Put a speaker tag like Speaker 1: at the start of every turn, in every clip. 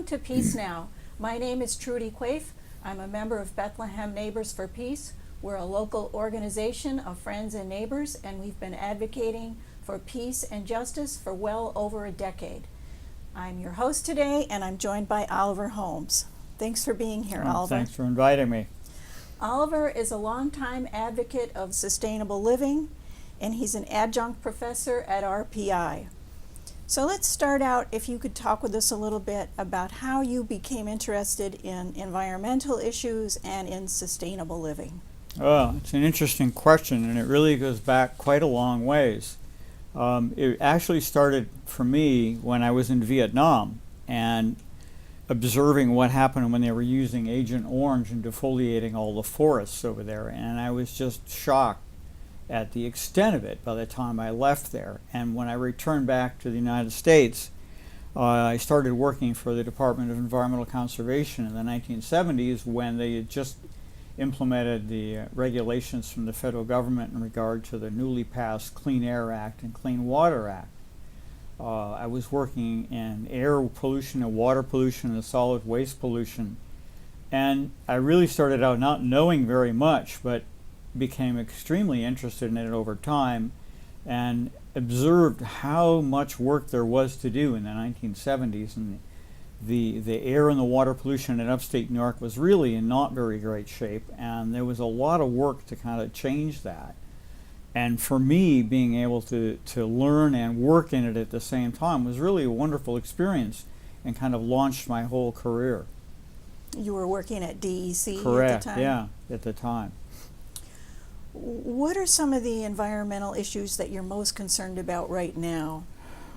Speaker 1: to Peace Now. My name is Trudy Quaife. I'm a member of Bethlehem Neighbors for Peace. We're a local organization of friends and neighbors, and we've been advocating for peace and justice for well over a decade. I'm your host today, and I'm joined by Oliver Holmes. Thanks for being here, Oliver.
Speaker 2: Thanks for inviting me.
Speaker 1: Oliver is a longtime advocate of sustainable living, and he's an adjunct professor at RPI. So let's start out, if you could talk with us a little bit about how you became interested in environmental issues and in sustainable living.
Speaker 2: Well, it's an interesting question, and it really goes back quite a long ways. It actually started for me when I was in Vietnam and observing what happened when they were using Agent Orange and defoliating all the forests over there, and I was just shocked at the extent of it by the time I left there. And when I returned back to the United States, I started working for the Department of Environmental Conservation in the 1970s when they had just implemented the regulations from the federal government in regard to the newly passed Clean Air Act and Clean Water Act. I was working in air pollution and water pollution and solid waste pollution, and I really started out not knowing very much, but became extremely interested in it over time and observed how much work there was to do in the 1970s, and the air and the water pollution in upstate New York was really in not very great shape, and there was a lot of work to kind of change that. And for me, being able to learn and work in it at the same time was really a wonderful experience and kind of launched my whole career.
Speaker 1: You were working at DEC
Speaker 2: Correct,
Speaker 1: at the time?
Speaker 2: yeah, at the time.
Speaker 1: What are some of the environmental issues that you're most concerned about right now?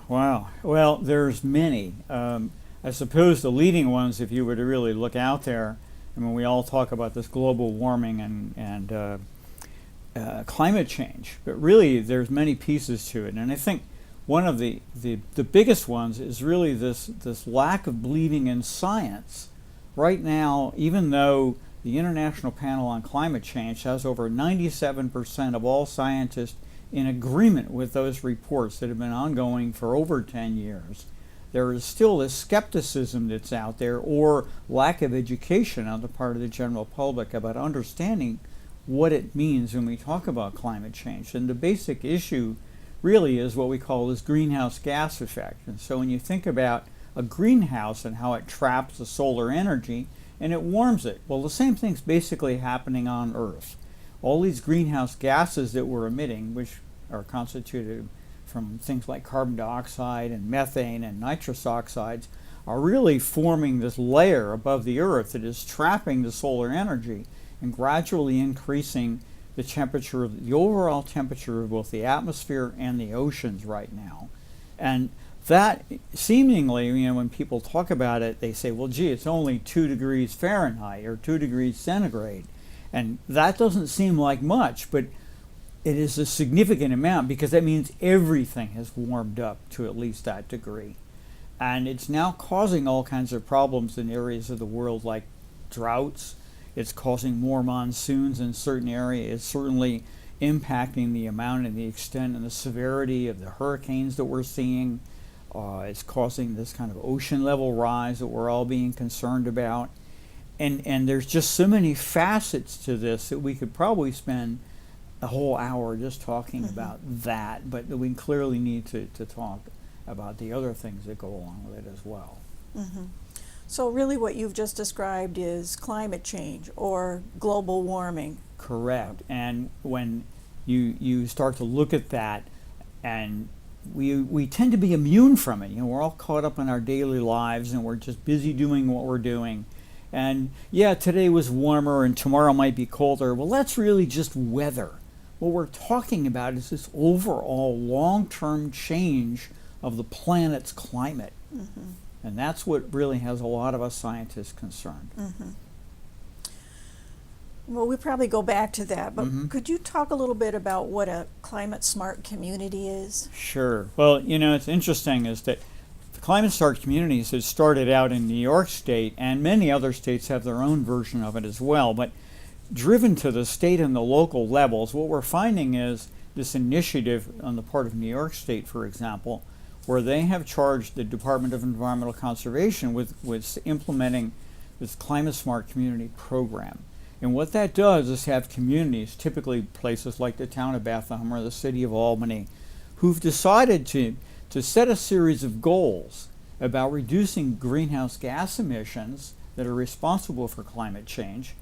Speaker 2: Wow. Well, there's many. I suppose the leading ones, if you were to really look out there, I mean, we all talk about this global warming and climate change, but really there's many pieces to it. And I think one of the biggest ones is really this lack of believing in science. Right now, even though the International Panel on Climate Change has over 97% of all scientists in agreement with those reports that have been ongoing for over 10 years. There is still this skepticism that's out there, or lack of education on the part of the general public about understanding what it means when we talk about climate change. And the basic issue really is what we call this greenhouse gas effect. And so when you think about a greenhouse and how it traps the solar energy, and it warms it. Well, the same thing's basically happening on Earth. All these greenhouse gases that we're emitting, which are constituted from things like carbon dioxide and methane and nitrous oxides, are really forming this layer above the Earth that is trapping the solar energy and gradually increasing the temperature, the overall temperature of both the atmosphere and the oceans right now. And that seemingly, when people talk about it, they say, well, gee, it's only 2 degrees Fahrenheit or 2 degrees centigrade. And that doesn't seem like much, but it is a significant amount because that means everything has warmed up to at least that degree. And it's now causing all kinds of problems in areas of the world like droughts. It's causing more monsoons in certain areas. It's certainly impacting the amount and the extent and the severity of the hurricanes that we're seeing. It's causing this kind of ocean level rise that we're all being concerned about. And there's just so many facets to this that we could probably spend a whole hour just talking about that, but we clearly need to talk about the other things that go along with it as well.
Speaker 1: So really what you've just described is climate change or global warming.
Speaker 2: Correct. And when you start to look at that, and we tend to be immune from it. We're all caught up in our daily lives and we're just busy doing what we're doing. And yeah, today was warmer and tomorrow might be colder. Well, that's really just weather. What we're talking about is this overall long-term change of the planet's climate. And that's what really has a lot of us scientists concerned.
Speaker 1: Well, we probably go back to that, but could you talk a little bit about what a climate-smart community is?
Speaker 2: Sure. Well, it's interesting is that the climate-smart communities has started out in New York State, and many other states have their own version of it as well, but driven to the state and the local levels, what we're finding is this initiative on the part of New York State, for example, where they have charged the Department of Environmental Conservation with implementing this Climate Smart Community Program. And what that does is have communities, typically places like the town of Bethlehem or the city of Albany, who've decided to set a series of goals about reducing greenhouse gas emissions that are responsible for climate change,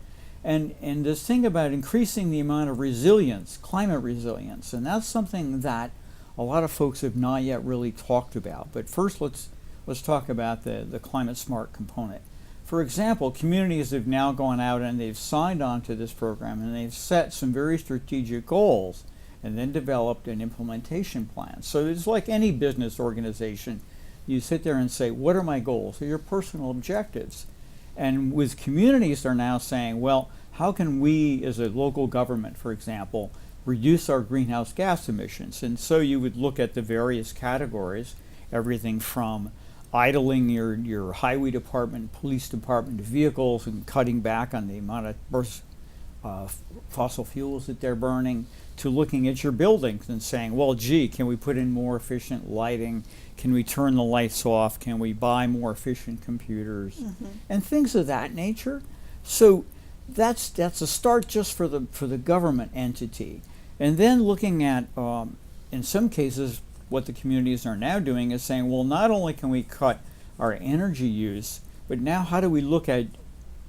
Speaker 2: and this thing about increasing the amount of resilience, climate resilience. And that's something that a lot of folks have not yet really talked about. But first, let's talk about the climate smart component. For example, communities have now gone out and they've signed on to this program, and they've set some very strategic goals and then developed an implementation plan. So it's like any business organization. You sit there and say, what are my goals? They're your personal objectives. And with communities, they're now saying, well, how can we as a local government, for example, reduce our greenhouse gas emissions? And so you would look at the various categories, everything from idling your highway department, police department vehicles and cutting back on the amount of fossil fuels that they're burning, to looking at your buildings and saying, well, gee, can we put in more efficient lighting? Can we turn the lights off? Can we buy more efficient computers? And things of that nature. So that's a start just for the government entity. And then looking at, in some cases, what the communities are now doing is saying, well, not only can we cut our energy use, but now how do we look at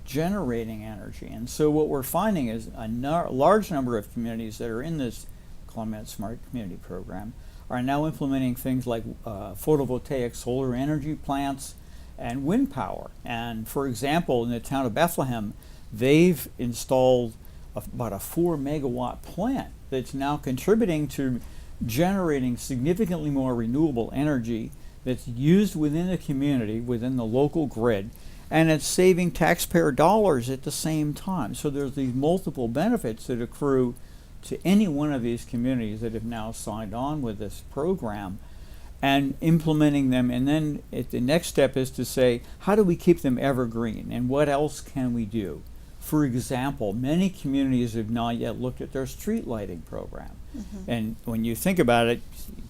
Speaker 2: generating energy? And so what we're finding is a large number of communities that are in this Climate Smart Community Program are now implementing things like photovoltaic solar energy plants and wind power. And for example, in the town of Bethlehem, they've installed about a 4 megawatt plant that's now contributing to generating significantly more renewable energy that's used within the community, within the local grid, and it's saving taxpayer dollars at the same time. So there's these multiple benefits that accrue to any one of these communities that have now signed on with this program and implementing them. And then the next step is to say, how do we keep them evergreen, and what else can we do? For example, many communities have not yet looked at their street lighting program. And when you think about it,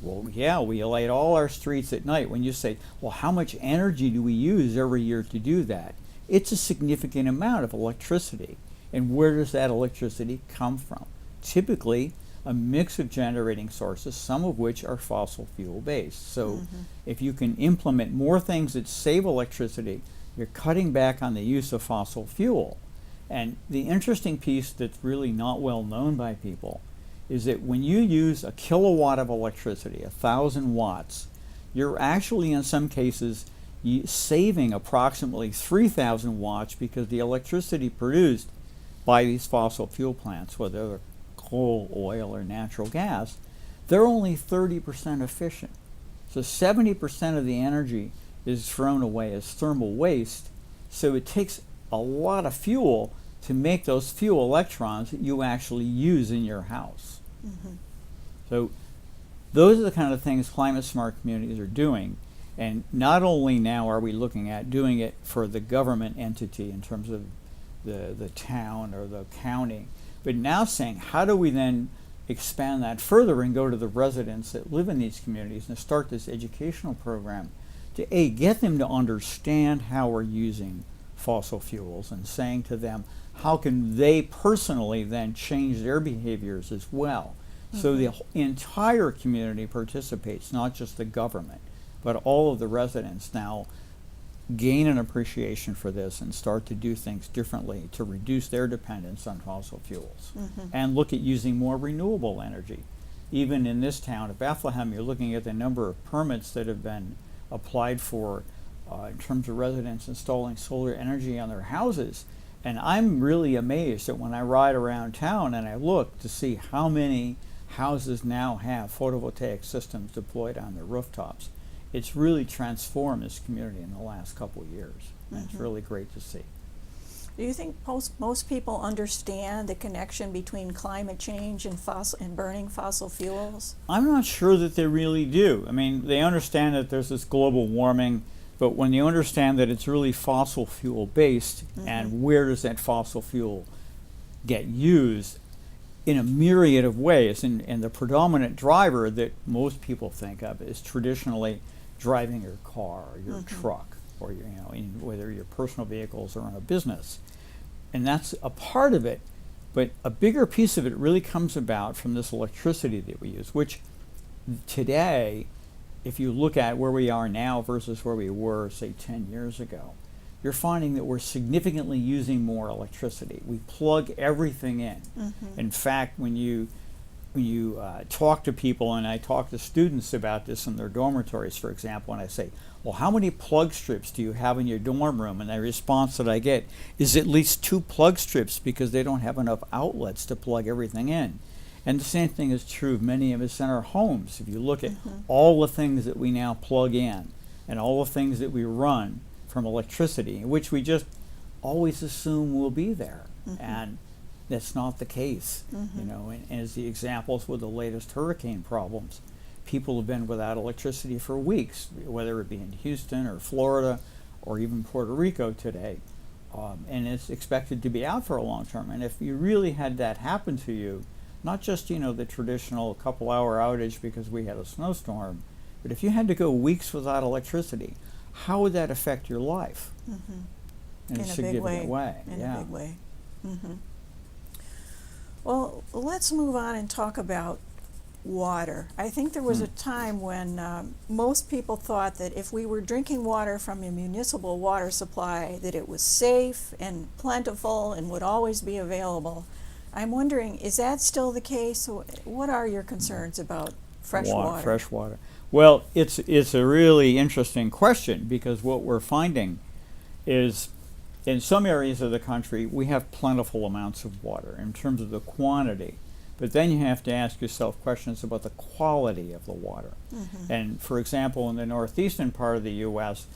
Speaker 2: well, yeah, we light all our streets at night. When you say, well, how much energy do we use every year to do that? It's a significant amount of electricity. And where does that electricity come from? Typically, a mix of generating sources, some of which are fossil fuel based. So if you can implement more things that save electricity, you're cutting back on the use of fossil fuel. And the interesting piece that's really not well known by people is that when you use a kilowatt of electricity, 1,000 watts, you're actually in some cases saving approximately 3,000 watts, because the electricity produced by these fossil fuel plants, whether they're coal, oil, or natural gas, they're only 30% efficient. So 70% of the energy is thrown away as thermal waste. So it takes a lot of fuel to make those fuel electrons that you actually use in your house. So those are the kind of things climate smart communities are doing. And not only now are we looking at doing it for the government entity in terms of the town or the county, but now saying, how do we then expand that further and go to the residents that live in these communities and start this educational program to get them to understand how we're using fossil fuels, and saying to them, how can they personally then change their behaviors as well? So the entire community participates, not just the government, but all of the residents now gain an appreciation for this and start to do things differently to reduce their dependence on fossil fuels and look at using more renewable energy. Even in this town of Bethlehem, you're looking at the number of permits that have been applied for in terms of residents installing solar energy on their houses. And I'm really amazed that when I ride around town and I look to see how many houses now have photovoltaic systems deployed on their rooftops. It's really transformed this community in the last couple of years. And it's really great to see.
Speaker 1: Do you think most people understand the connection between climate change and burning fossil fuels?
Speaker 2: I'm not sure that they really do. I mean, they understand that there's this global warming, but when you understand that it's really fossil fuel based, and where does that fossil fuel get used, in a myriad of ways, and the predominant driver that most people think of is traditionally driving your car or your truck, or your, whether your personal vehicles or in a business. And that's a part of it, but a bigger piece of it really comes about from this electricity that we use, which today, if you look at where we are now versus where we were, say, 10 years ago, you're finding that we're significantly using more electricity. We plug everything in. In fact, when you talk to people, and I talk to students about this in their dormitories, for example, and I say, well, how many plug strips do you have in your dorm room? And the response that I get is at least 2 plug strips, because they don't have enough outlets to plug everything in. And the same thing is true of many of us in our homes. If you look at all the things that we now plug in and all the things that we run from electricity, which we just always assume will be there. And that's not the case. And as the examples with the latest hurricane problems, people have been without electricity for weeks, whether it be in Houston or Florida or even Puerto Rico today. And it's expected to be out for a long term. And if you really had that happen to you, not just, the traditional couple-hour outage because we had a snowstorm, but if you had to go weeks without electricity, how would that affect your life? In a significant way.
Speaker 1: In a big way. Well, let's move on and talk about water. I think there was a time when most people thought that if we were drinking water from a municipal water supply, that it was safe and plentiful and would always be available. I'm wondering, is that still the case? What are your concerns about fresh water?
Speaker 2: Fresh water. Well, it's a really interesting question, because what we're finding is in some areas of the country we have plentiful amounts of water in terms of the quantity, but then you have to ask yourself questions about the quality of the water. And for example, in the northeastern part of the U.S.,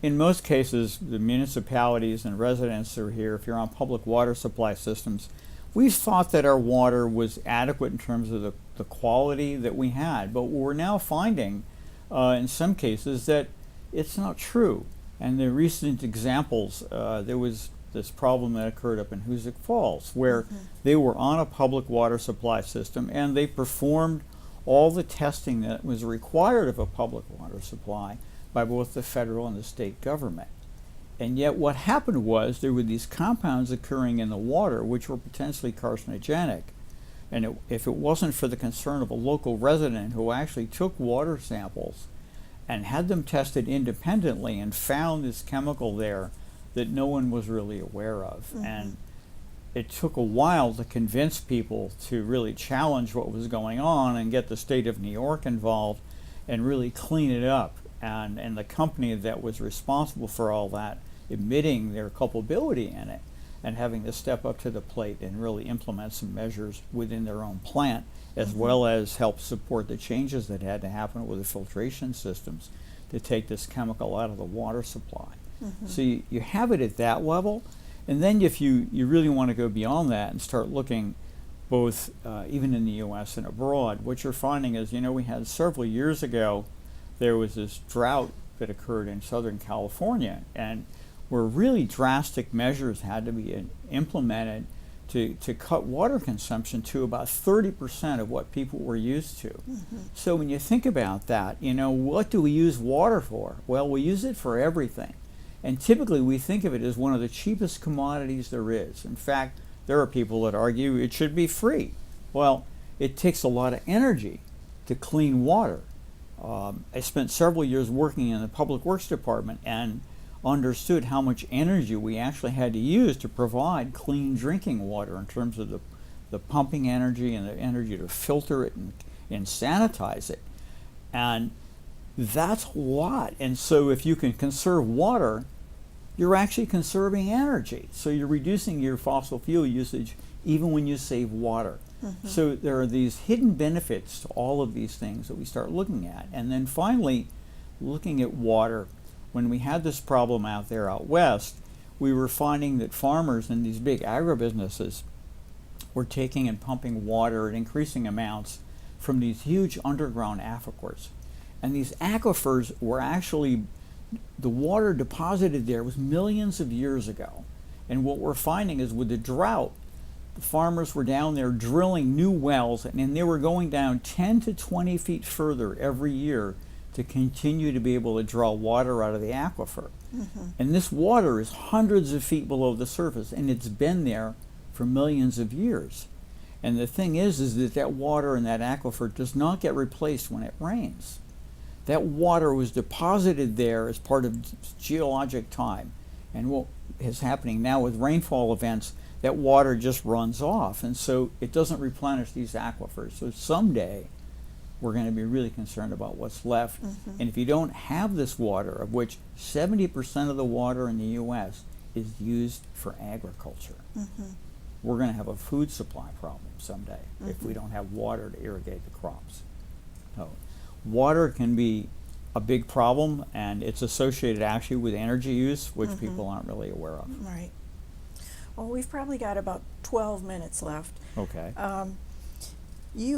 Speaker 2: in most cases the municipalities and residents are here, if you're on public water supply systems, we've thought that our water was adequate in terms of the quality that we had, but we're now finding in some cases that it's not true. And the recent examples, there was this problem that occurred up in Hoosick Falls, where they were on a public water supply system and they performed all the testing that was required of a public water supply by both the federal and the state government. And yet what happened was there were these compounds occurring in the water which were potentially carcinogenic. And if it wasn't for the concern of a local resident who actually took water samples and had them tested independently and found this chemical there that no one was really aware of. And it took a while to convince people to really challenge what was going on and get the state of New York involved and really clean it up. And the company that was responsible for all that, admitting their culpability in it and having to step up to the plate and really implement some measures within their own plant, as well as help support the changes that had to happen with the filtration systems to take this chemical out of the water supply. So you have it at that level, and then if you really want to go beyond that and start looking both even in the U.S. and abroad, what you're finding is, we had several years ago, there was this drought that occurred in Southern California, and where really drastic measures had to be implemented to cut water consumption to about 30% of what people were used to. So when you think about that, what do we use water for? Well, we use it for everything. And typically we think of it as one of the cheapest commodities there is. In fact, there are people that argue it should be free. Well, it takes a lot of energy to clean water. I spent several years working in the Public Works Department and understood how much energy we actually had to use to provide clean drinking water in terms of the pumping energy and the energy to filter it and sanitize it. And that's a lot. And so if you can conserve water, you're actually conserving energy. So you're reducing your fossil fuel usage even when you save water. So there are these hidden benefits to all of these things that we start looking at. And then finally, looking at water, when we had this problem out there out west, we were finding that farmers in these big agribusinesses were taking and pumping water at increasing amounts from these huge underground aquifers. And these aquifers were actually, the water deposited there was millions of years ago. And what we're finding is with the drought, the farmers were down there drilling new wells, and they were going down 10 to 20 feet further every year to continue to be able to draw water out of the aquifer. And this water is hundreds of feet below the surface, and it's been there for millions of years. And the thing is that that water in that aquifer does not get replaced when it rains. That water was deposited there as part of geologic time. And what is happening now with rainfall events, that water just runs off. And so it doesn't replenish these aquifers. So someday we're going to be really concerned about what's left. And if you don't have this water, of which 70% of the water in the U.S. is used for agriculture, we're going to have a food supply problem someday if we don't have water to irrigate the crops. So water can be a big problem, and it's associated actually with energy use, which people aren't really aware of.
Speaker 1: Right. Well, we've probably got about 12 minutes left.
Speaker 2: Okay.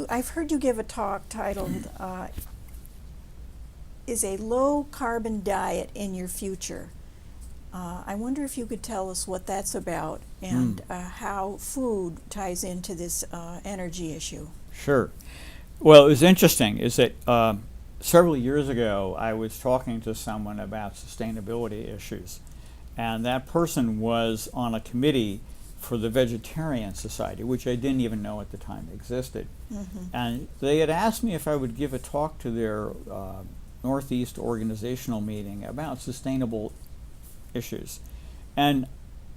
Speaker 1: I've heard you give a talk titled, Is a Low Carbon Diet in Your Future? I wonder if you could tell us what that's about and how food ties into this energy issue.
Speaker 2: Sure. Well, it was interesting is that several years ago I was talking to someone about sustainability issues, and that person was on a committee for the Vegetarian Society, which I didn't even know at the time existed. And they had asked me if I would give a talk to their Northeast organizational meeting about sustainable issues. And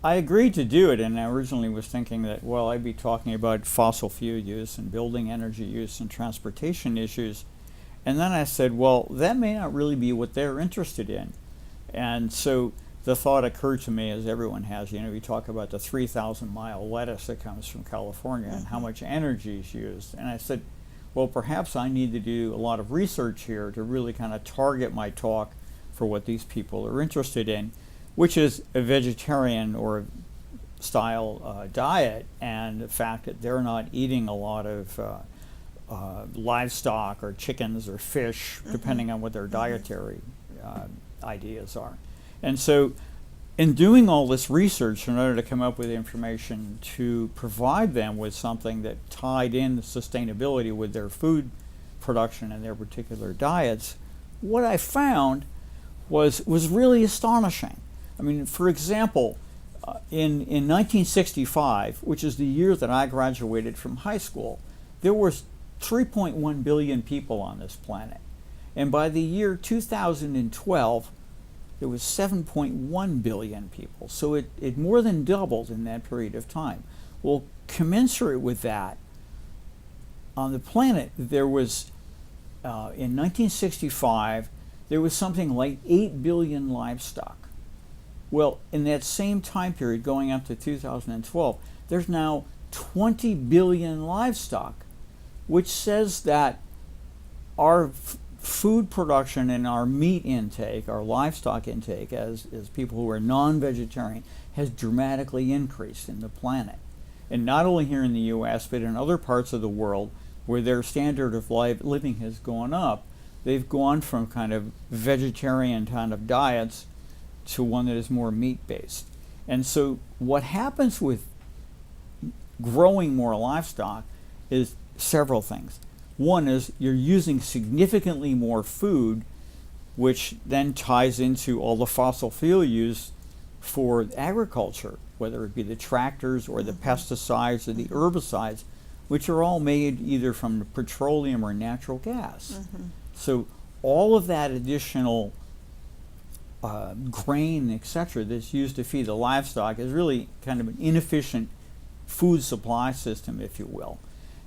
Speaker 2: I agreed to do it, and I originally was thinking that, well, I'd be talking about fossil fuel use and building energy use and transportation issues. And then I said, well, that may not really be what they're interested in. And so the thought occurred to me, as everyone has, you talk about the 3,000-mile lettuce that comes from California and how much energy is used. And I said, well, perhaps I need to do a lot of research here to really kind of target my talk for what these people are interested in, which is a vegetarian or style diet, and the fact that they're not eating a lot of livestock or chickens or fish, depending on what their dietary ideas are. And so in doing all this research in order to come up with information to provide them with something that tied in the sustainability with their food production and their particular diets, what I found was really astonishing. I mean, for example, in 1965, which is the year that I graduated from high school, there was 3.1 billion people on this planet. And by the year 2012, there was 7.1 billion people. So it more than doubled in that period of time. Well, commensurate with that, on the planet, there was, in 1965, there was something like 8 billion livestock. Well, in that same time period, going up to 2012, there's now 20 billion livestock, which says that our food production and our meat intake, our livestock intake, as people who are non-vegetarian, has dramatically increased in the planet. And not only here in the U.S., but in other parts of the world where their standard of living has gone up, they've gone from kind of vegetarian kind of diets to one that is more meat-based. And so what happens with growing more livestock is several things. One is you're using significantly more food, which then ties into all the fossil fuel use for agriculture, whether it be the tractors or the pesticides or the herbicides, which are all made either from petroleum or natural gas. So all of that additional grain, etc., that's used to feed the livestock is really kind of an inefficient food supply system, if you will.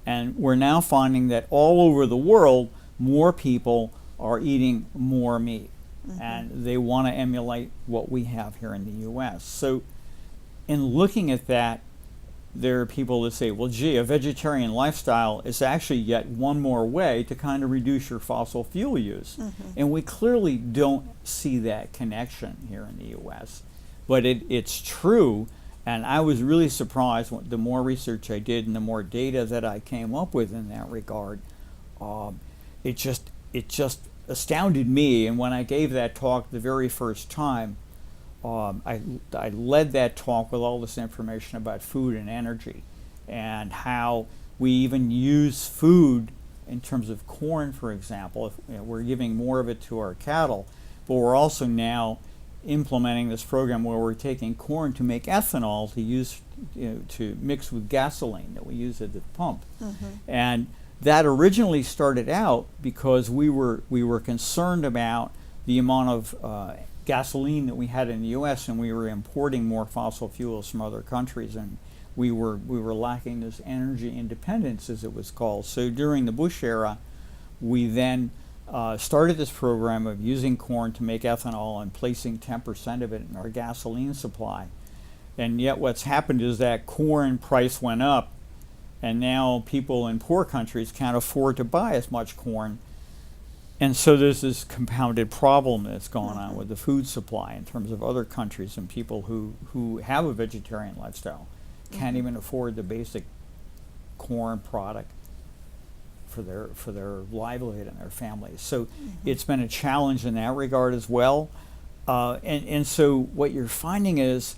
Speaker 2: And we're now finding that all over the world, more people are eating more meat. And they want to emulate what we have here in the U.S. So in looking at that, there are people that say, well, gee, a vegetarian lifestyle is actually yet one more way to kind of reduce your fossil fuel use. And we clearly don't see that connection here in the U.S. But it's true. And I was really surprised the more research I did and the more data that I came up with in that regard. It just astounded me. And when I gave that talk the very first time, I led that talk with all this information about food and energy. and how we even use food in terms of corn, for example. If, we're giving more of it to our cattle, but we're also now implementing this program where we're taking corn to make ethanol to use, to mix with gasoline that we use at the pump. And that originally started out because we were concerned about the amount of gasoline that we had in the U.S. and we were importing more fossil fuels from other countries, and we were lacking this energy independence, as it was called. So during the Bush era, we then started this program of using corn to make ethanol and placing 10% of it in our gasoline supply. And yet what's happened is that corn price went up, and now people in poor countries can't afford to buy as much corn. And so there's this compounded problem that's going on with the food supply in terms of other countries, and people who have a vegetarian lifestyle can't even afford the basic corn product for their livelihood and their families. So it's been a challenge in that regard as well. And so what you're finding is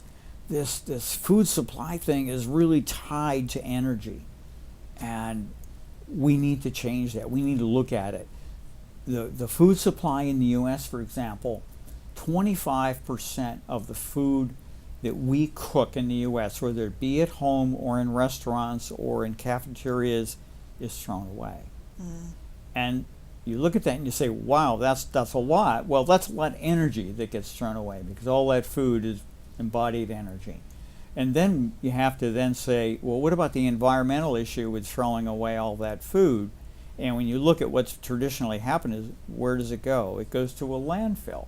Speaker 2: this food supply thing is really tied to energy, and we need to change that. We need to look at it. The food supply in the U.S., for example, 25% of the food that we cook in the U.S., whether it be at home or in restaurants or in cafeterias, is thrown away. And you look at that and you say, wow, that's a lot. Well, that's a lot of energy that gets thrown away, because all that food is embodied energy. And then you have to then say, well, what about the environmental issue with throwing away all that food? And when you look at what's traditionally happened, is where does it go? It goes to a landfill.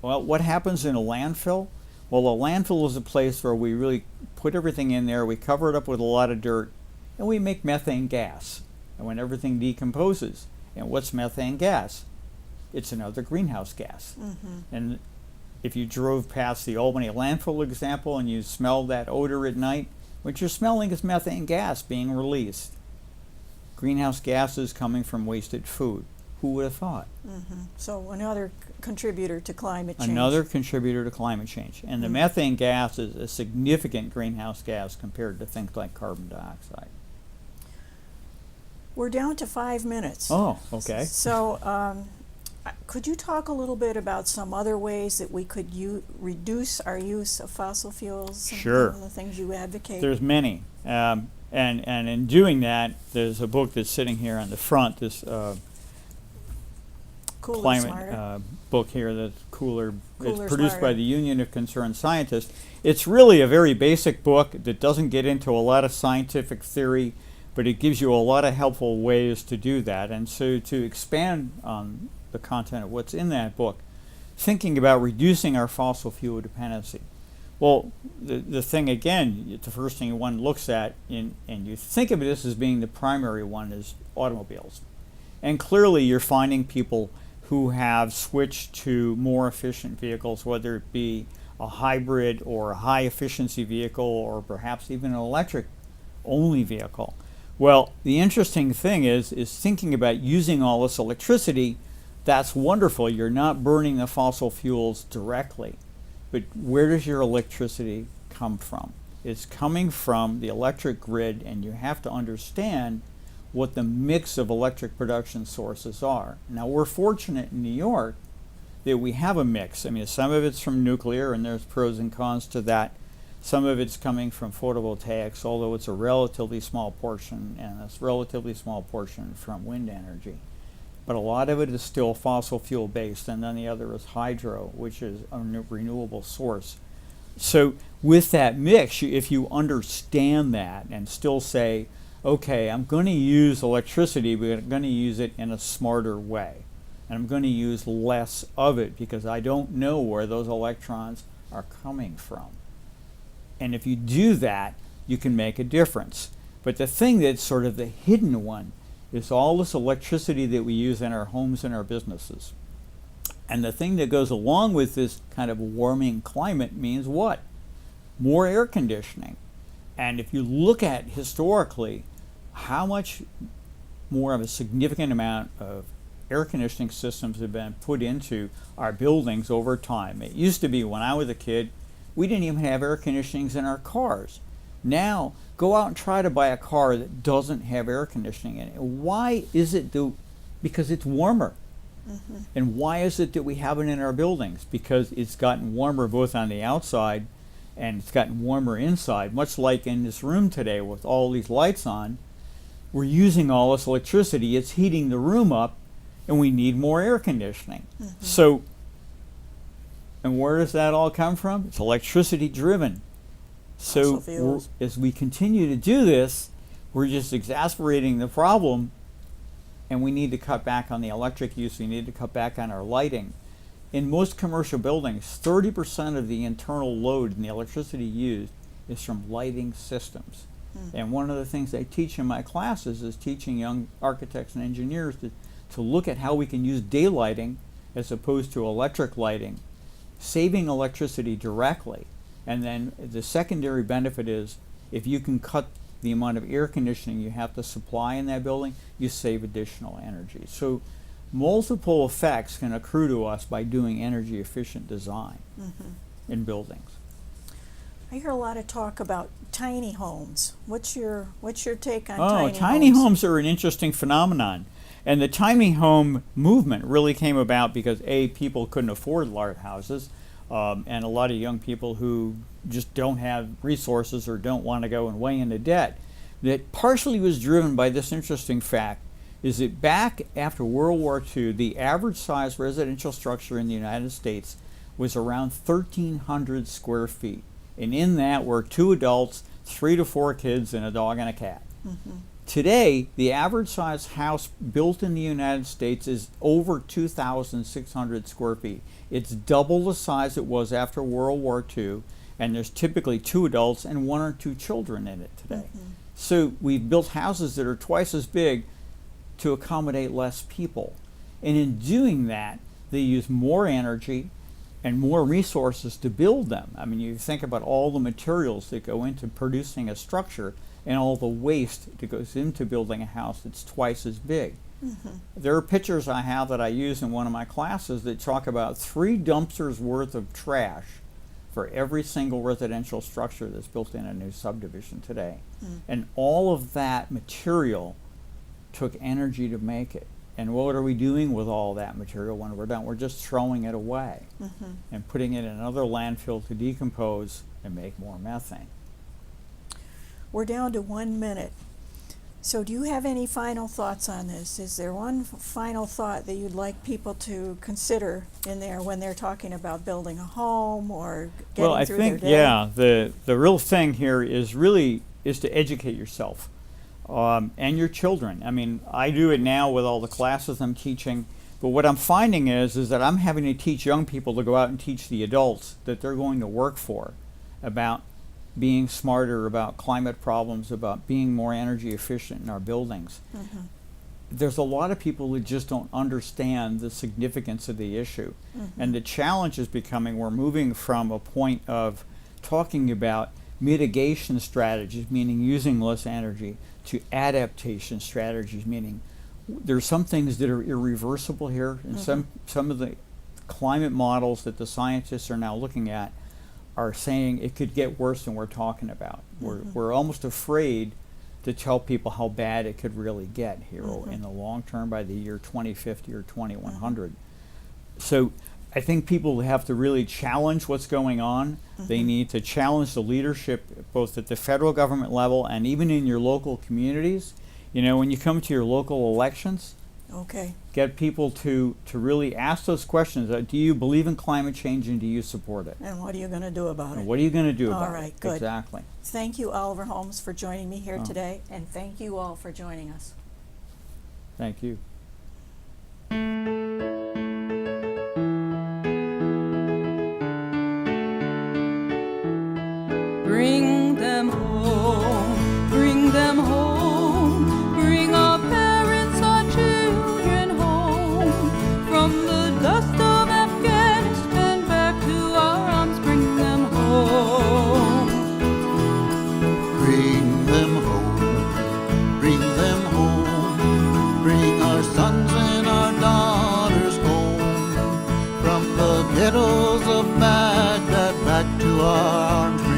Speaker 2: Well, what happens in a landfill? Well, a landfill is a place where we really put everything in there, we cover it up with a lot of dirt, and we make methane gas. And when everything decomposes, and what's methane gas? It's another greenhouse gas. And if you drove past the Albany landfill example and you smelled that odor at night, what you're smelling is methane gas being released. Greenhouse gases coming from wasted food. Who would have thought?
Speaker 1: So another contributor to climate change.
Speaker 2: Another contributor to climate change. And the methane gas is a significant greenhouse gas compared to things like carbon dioxide.
Speaker 1: We're down to 5 minutes.
Speaker 2: Oh, okay.
Speaker 1: So could you talk a little bit about some other ways that we could reduce our use of fossil fuels?
Speaker 2: Sure.
Speaker 1: And the things you advocate?
Speaker 2: There's many. And in doing that, there's a book that's sitting here on the front, this climate book here, that's Cooler. It's produced
Speaker 1: Smarter.
Speaker 2: by the Union of Concerned Scientists. It's really a very basic book that doesn't get into a lot of scientific theory, but it gives you a lot of helpful ways to do that. And so to expand on the content of what's in that book, thinking about reducing our fossil fuel dependency. Well, the thing, again, the first thing one looks at, and you think of this as being the primary one, is automobiles. And clearly you're finding people who have switched to more efficient vehicles, whether it be a hybrid or a high efficiency vehicle, or perhaps even an electric only vehicle. Well, the interesting thing is thinking about using all this electricity. That's wonderful. You're not burning the fossil fuels directly. But where does your electricity come from? It's coming from the electric grid, and you have to understand what the mix of electric production sources are. Now, we're fortunate in New York that we have a mix. I mean, some of it's from nuclear, and there's pros and cons to that. Some of it's coming from photovoltaics, although it's a relatively small portion, and a relatively small portion from wind energy. But a lot of it is still fossil fuel based, and then the other is hydro, which is a renewable source. So with that mix, if you understand that and still say, okay, I'm going to use electricity, but I'm going to use it in a smarter way. And I'm going to use less of it because I don't know where those electrons are coming from. And if you do that, you can make a difference. But the thing that's sort of the hidden one is all this electricity that we use in our homes and our businesses. And the thing that goes along with this kind of warming climate means what? More air conditioning. And if you look at historically how much more of a significant amount of air conditioning systems have been put into our buildings over time. It used to be when I was a kid, we didn't even have air conditionings in our cars. Now, go out and try to buy a car that doesn't have air conditioning in it. Why is it because it's warmer. And why is it that we have it in our buildings? Because it's gotten warmer both on the outside and it's gotten warmer inside. Much like in this room today with all these lights on, we're using all this electricity. It's heating the room up and we need more air conditioning. So, and where does that all come from? It's electricity driven. So as we continue to do this, we're just exacerbating the problem, and we need to cut back on the electric use. We need to cut back on our lighting. In most commercial buildings, 30% of the internal load in the electricity used is from lighting systems. And one of the things I teach in my classes is teaching young architects and engineers to look at how we can use daylighting as opposed to electric lighting, saving electricity directly. And then the secondary benefit is if you can cut the amount of air conditioning you have to supply in that building, you save additional energy. So multiple effects can accrue to us by doing energy efficient design in buildings.
Speaker 1: I hear a lot of talk about tiny homes. What's your take on
Speaker 2: tiny homes are an interesting phenomenon. And the tiny home movement really came about because people couldn't afford large houses. And a lot of young people who just don't have resources or don't want to go and way into debt. That partially was driven by this interesting fact is that back after World War II, the average size residential structure in the United States was around 1,300 square feet. And in that were 2 adults, 3 to 4 kids, and a dog and a cat. Today, the average size house built in the United States is over 2,600 square feet. It's double the size it was after World War II, and there's typically 2 adults and 1 or 2 children in it today. So we've built houses that are twice as big to accommodate less people. And in doing that, they use more energy and more resources to build them. I mean, you think about all the materials that go into producing a structure and all the waste that goes into building a house that's twice as big. There are pictures I have that I use in one of my classes that talk about 3 dumpsters worth of trash for every single residential structure that's built in a new subdivision today. And all of that material took energy to make it. And what are we doing with all that material when we're done? We're just throwing it away and putting it in another landfill to decompose and make more methane.
Speaker 1: We're down to 1 minute. So do you have any final thoughts on this? Is there one final thought that you'd like people to consider in there when they're talking about building a home or getting through their day?
Speaker 2: The real thing here is to educate yourself and your children. I mean, I do it now with all the classes I'm teaching, but what I'm finding is that I'm having to teach young people to go out and teach the adults that they're going to work for about being smarter, about climate problems, about being more energy efficient in our buildings. There's a lot of people who just don't understand the significance of the issue. And the challenge is becoming, we're moving from a point of talking about mitigation strategies, meaning using less energy, to adaptation strategies, meaning there's some things that are irreversible here, and some of the climate models that the scientists are now looking at are saying it could get worse than we're talking about. We're almost afraid to tell people how bad it could really get here in the long term by the year 2050 or 2100. So I think people have to really challenge what's going on. They need to challenge the leadership both at the federal government level and even in your local communities. You know, when you come to your local elections, get people to really ask those questions. Do you believe in climate change and do you support it?
Speaker 1: And what are you going to do about it?
Speaker 2: What are you going to do about it?
Speaker 1: All right, good.
Speaker 2: Exactly.
Speaker 1: Thank you, Oliver Holmes, for joining me here today, and thank you all for joining us.
Speaker 2: Thank you.
Speaker 3: Bring them home, bring them home, bring our parents, our children home, from the dust of Afghanistan back to our arms, bring them home.
Speaker 4: Bring them home, bring them home, bring our sons and our daughters home, from the ghettos of Baghdad back to our arms.